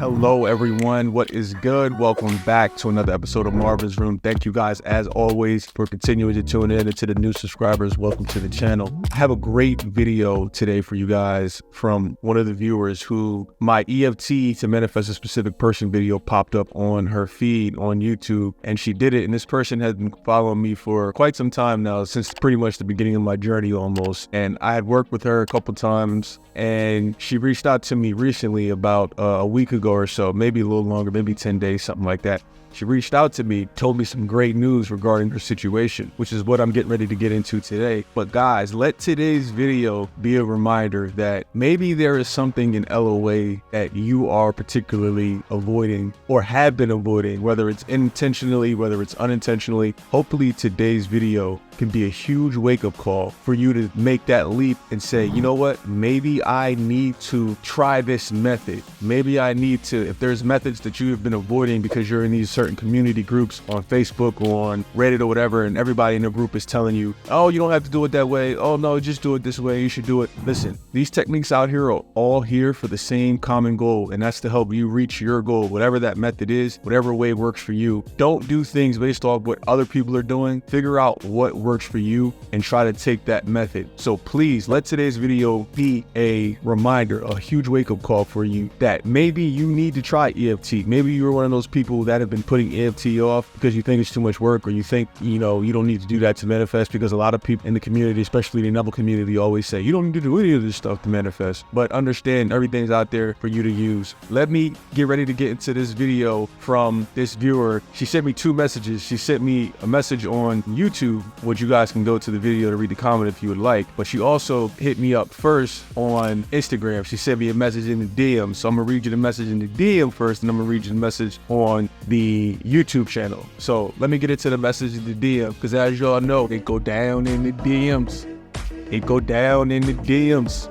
Hello everyone, what is good? Welcome back to another episode of Marvin's Room. Thank you guys as always for continuing to tune in, and to the new subscribers, welcome to the channel. I have a great video today for you guys from one of the viewers who my EFT to manifest a specific person video popped up on her feed on YouTube, and she did it, and this person has been following me for quite some time now, since pretty much the beginning of my journey almost. And I had worked with her a couple times, and she reached out to me recently about a week ago or so, maybe a little longer, maybe 10 days, something like that. She reached out to me, told me some great news regarding her situation, which is what I'm getting ready to get into today. But guys, let today's video be a reminder that maybe there is something in LOA that you are particularly avoiding or have been avoiding, whether it's intentionally, whether it's unintentionally. Hopefully today's video can be a huge wake-up call for you to make that leap and say, you know what, maybe I need to try this method. Maybe I need to, if there's methods that you have been avoiding because you're in these certain community groups on Facebook or on Reddit or whatever, and everybody in the group is telling you, oh, you don't have to do it that way. Oh no, just do it this way. You should do it. Listen, these techniques out here are all here for the same common goal, and that's to help you reach your goal, whatever that method is, whatever way works for you. Don't do things based off what other people are doing. Figure out what works for you and try to take that method. So please let today's video be a reminder, a huge wake-up call for you that maybe you need to try EFT. Maybe you're one of those people that have been putting EFT off because you think it's too much work, or you think, you know, you don't need to do that to manifest, because a lot of people in the community, especially the noble community, always say you don't need to do any of this stuff to manifest. But understand, everything's out there for you to use. Let me get ready to get into this video from this viewer. She sent me two messages. She sent me a message on YouTube, which you guys can go to the video to read the comment if you would like, but she also hit me up first on Instagram. She sent me a message in the DM, so I'm gonna read you the message in the DM first, and I'm gonna read you the message on the YouTube channel. So let me get into the message in the DM, because as y'all know, it go down in the DMs. It go down in the DMs.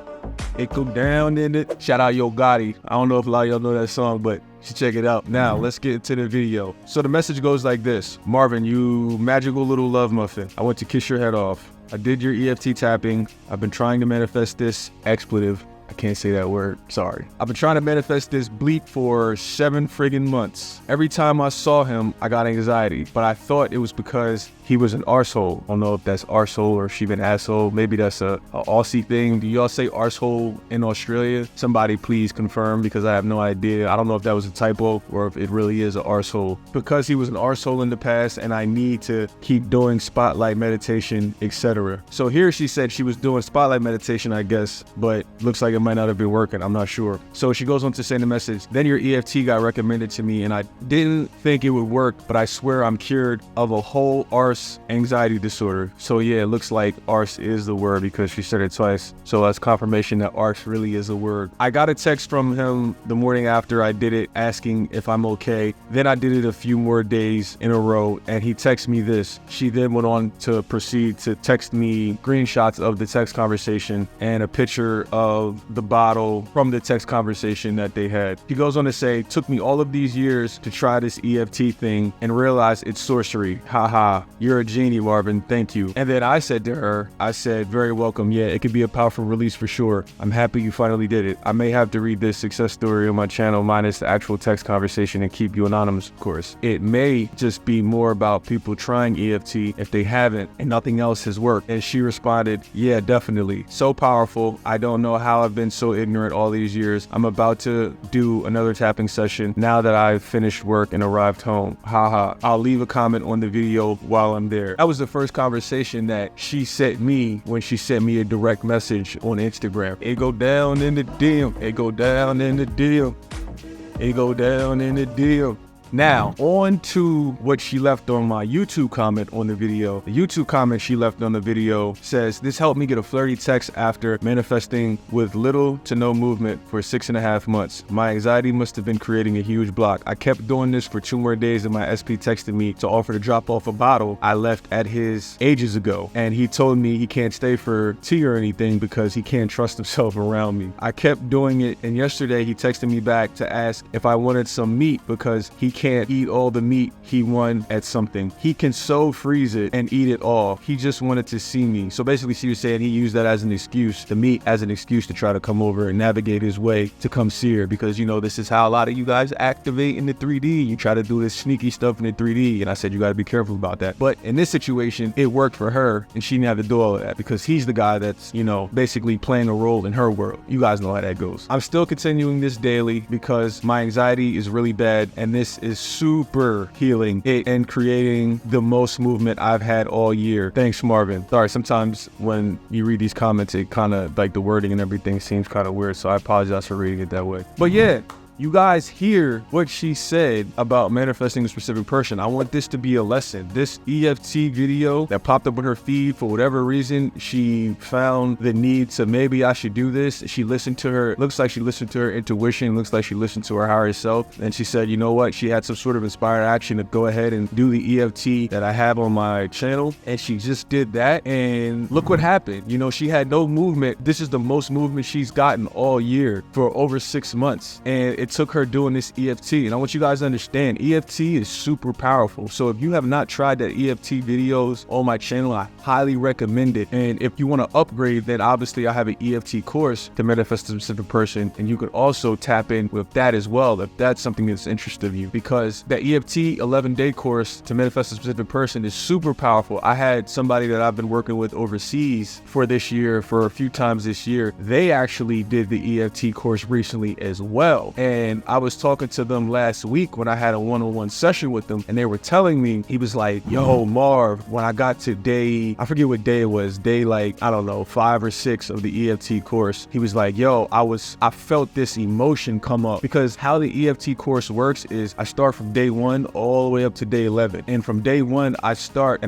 It go down in the... Shout out Yo Gotti. I don't know if a lot of y'all know that song, but you should check it out. Now, let's get into the video. So the message goes like this. Marvin, you magical little love muffin. I went to kiss your head off. I did your EFT tapping. I've been trying to manifest this expletive. I can't say that word, sorry. I've been trying to manifest this bleep for 7 friggin' months. Every time I saw him, I got anxiety, but I thought it was because he was an arsehole. I don't know if that's arsehole or if she been asshole. Maybe that's a Aussie thing. Do y'all say arsehole in Australia? Somebody please confirm, because I have no idea. I don't know if that was a typo or if it really is an arsehole. Because he was an arsehole in the past, and I need to keep doing spotlight meditation, etc. So here she said she was doing spotlight meditation, I guess, but looks like it might not have been working. I'm not sure. So she goes on to say in the message, then your EFT got recommended to me, and I didn't think it would work, but I swear I'm cured of a whole arse anxiety disorder. So yeah, it looks like arse is the word, because she said it twice. So that's confirmation that arse really is a word. I got a text from him the morning after I did it asking if I'm okay. Then I did it a few more days in a row, and he texted me this. She then went on to proceed to text me screenshots of the text conversation and a picture of the bottle from the text conversation that they had. He goes on to say, took me all of these years to try this EFT thing and realize it's sorcery. Haha, you're a genie, Marvin, thank you. And then I said to her, I said, very welcome. Yeah, it could be a powerful release for sure. I'm happy you finally did it. I may have to read this success story on my channel minus the actual text conversation and keep you anonymous, of course. It may just be more about people trying EFT if they haven't and nothing else has worked. And she responded, yeah, definitely. So powerful. I don't know how I've been so ignorant all these years. I'm about to do another tapping session now that I've finished work and arrived home. Haha. I'll leave a comment on the video while I'm there. That was the first conversation that she sent me when she sent me a direct message on Instagram. It go down in the DM. It go down in the DM. It go down in the DM. Now, on to what she left on my YouTube comment on the video. The YouTube comment she left on the video says, this helped me get a flirty text after manifesting with little to no movement for 6.5 months. My anxiety must have been creating a huge block. I kept doing this for 2 more days, and my SP texted me to offer to drop off a bottle I left at his ages ago. And he told me he can't stay for tea or anything because he can't trust himself around me. I kept doing it, and yesterday he texted me back to ask if I wanted some meat because he can't eat all the meat he won at something. He can so freeze it and eat it all. He just wanted to see me. So basically she was saying he used that as an excuse, the meat as an excuse to try to come over and navigate his way to come see her, because you know this is how a lot of you guys activate in the 3D. You try to do this sneaky stuff in the 3D, and I said you got to be careful about that. But in this situation, it worked for her, and she didn't have to do all of that because he's the guy that's, you know, basically playing a role in her world. You guys know how that goes. I'm still continuing this daily because my anxiety is really bad, and this is super healing it and creating the most movement I've had all year. Thanks, Marvin. Sorry, sometimes when you read these comments, it kind of like the wording and everything seems kind of weird, so I apologize for reading it that way. But yeah, you guys hear what she said about manifesting a specific person. I want this to be a lesson. This EFT video that popped up on her feed, for whatever reason, she found the need to, maybe I should do this. She listened to her, looks like she listened to her intuition, looks like she listened to her higher self. And she said, you know what? She had some sort of inspired action to go ahead and do the EFT that I have on my channel. And she just did that. And look what happened. You know, she had no movement. This is the most movement she's gotten all year for over 6 months. And it took her doing this EFT. And I want you guys to understand, EFT is super powerful. So if you have not tried that EFT videos on my channel, I highly recommend it. And if you want to upgrade, then obviously I have an EFT course to manifest a specific person. And you could also tap in with that as well, if that's something that's interested of you, because that EFT 11-day course to manifest a specific person is super powerful. I had somebody that I've been working with overseas for this year, for a few times this year. They actually did the EFT course recently as well. And I was talking to them last week when I had a one-on-one session with them, and they were telling me, he was like, yo, Marv, when I got to day, I forget what day it was, day like, I don't know, 5 or 6 of the EFT course. He was like, yo, I felt this emotion come up, because how the EFT course works is I start from day 1 all the way up to day 11. And from day 1, I start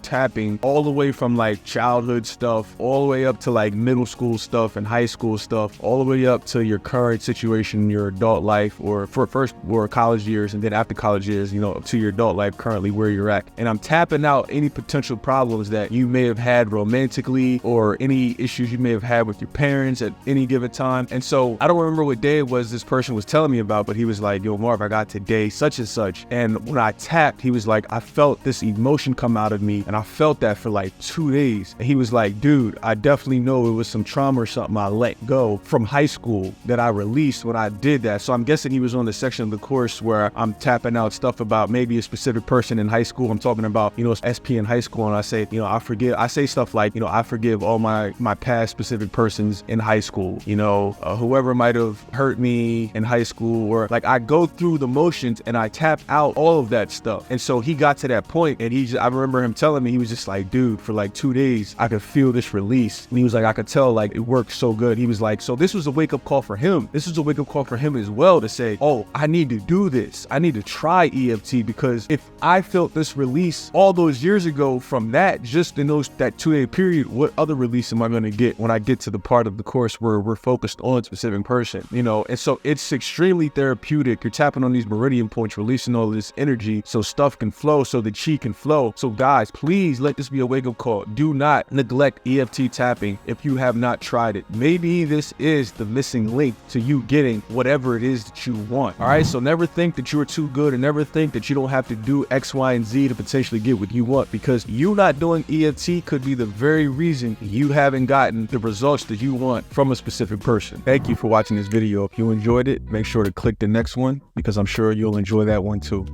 tapping all the way from like childhood stuff, all the way up to like middle school stuff and high school stuff, all the way up to your current situation, your adult life, or for first or college years, and then after college years, you know, up to your adult life currently where you're at. And I'm tapping out any potential problems that you may have had romantically, or any issues you may have had with your parents at any given time. And so I don't remember what day it was this person was telling me about, but he was like, yo, Marv, I got to day such and such. And when I tapped, he was like, I felt this emotion come out of me, and I felt that for like 2 days. And he was like, dude, I definitely know it was some trauma or something I let go from high school that I released when I did that. So I'm guessing he was on the section of the course where I'm tapping out stuff about maybe a specific person in high school. I'm talking about, you know, SP in high school, and I say, you know, I say stuff like, you know, I forgive all my past specific persons in high school, you know, whoever might have hurt me in high school, or like I go through the motions and I tap out all of that stuff. And so he got to that point, and I remember him telling me, he was just like, dude, for like 2 days, I could feel this release. And he was like, I could tell like it worked so good. He was like, so this was a wake up call for him. This was a wake up call for him as well, to say, oh, I need to do this. I need to try EFT, because if I felt this release all those years ago from that, just in that 2-day period, what other release am I going to get when I get to the part of the course where we're focused on a specific person, you know? And so it's extremely therapeutic. You're tapping on these meridian points, releasing all this energy so stuff can flow, so the chi can flow. So guys, please let this be a wake up call. Do not neglect EFT tapping if you have not tried it. Maybe this is the missing link to you getting whatever it is that you want. All right, so never think that you're too good, and never think that you don't have to do X, Y, and Z to potentially get what you want, because you not doing EFT could be the very reason you haven't gotten the results that you want from a specific person. Thank you for watching this video. If you enjoyed it, make sure to click the next one, because I'm sure you'll enjoy that one too.